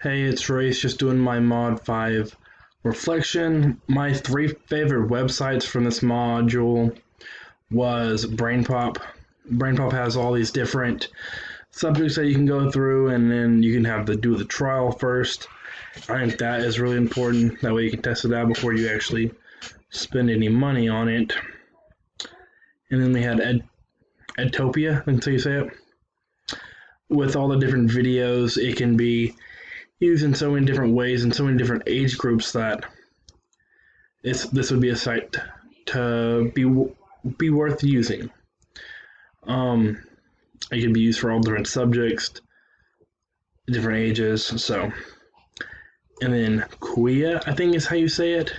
Hey, it's Race, just doing my Mod 5 reflection. My three favorite websites from this module was Brainpop. Brainpop has all these different subjects that you can go through, and then you can do the trial first. I think that is really important. That way you can test it out before you actually spend any money on it. And then we had Etopia, until you say it. With all the different videos, it can be used in so many different ways and so many different age groups that this would be a site to be worth using. It can be used for all different subjects, different ages. So, and then Kuya, I think is how you say it.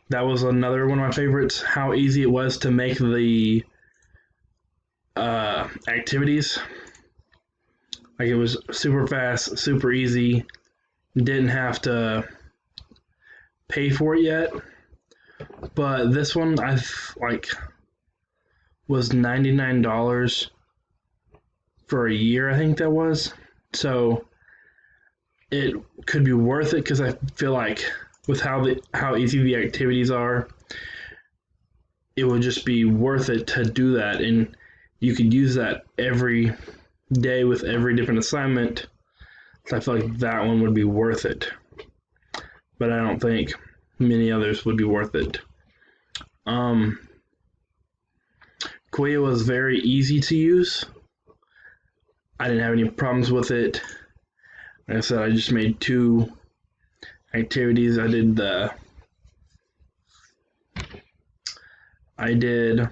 That was another one of my favorites. How easy it was to make the activities. Like, it was super fast, super easy. Didn't have to pay for it yet. But this one was $99 for a year, I think that was. So it could be worth it because I feel like with how easy the activities are, it would just be worth it to do that, and you could use that every day with every different assignment. So I feel like that one would be worth it, but I don't think many others would be worth it. Kuya was very easy to use. I didn't have any problems with it. Like I said, I just made two activities. I did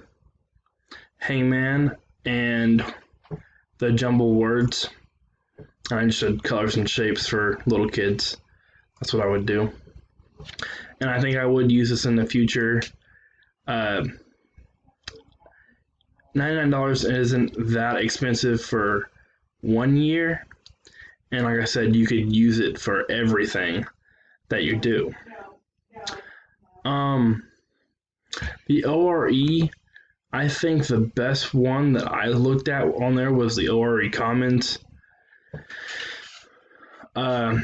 Hangman and the jumble words. I just did colors and shapes for little kids. That's what I would do. And I think I would use this in the future. $99 isn't that expensive for 1 year. And like I said, you could use it for everything that you do. The ORE, I think the best one that I looked at on there was the ORE Commons. I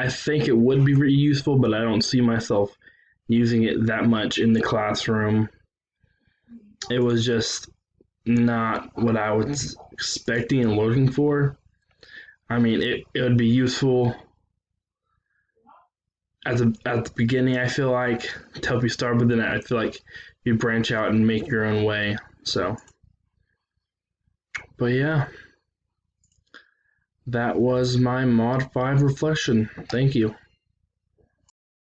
think it would be really useful, but I don't see myself using it that much in the classroom. It was just not what I was expecting and looking for. I mean, it would be useful at the beginning, I feel like, to help you start, but then I feel like you branch out and make your own way. So, but yeah, that was my Mod 5 reflection. Thank you.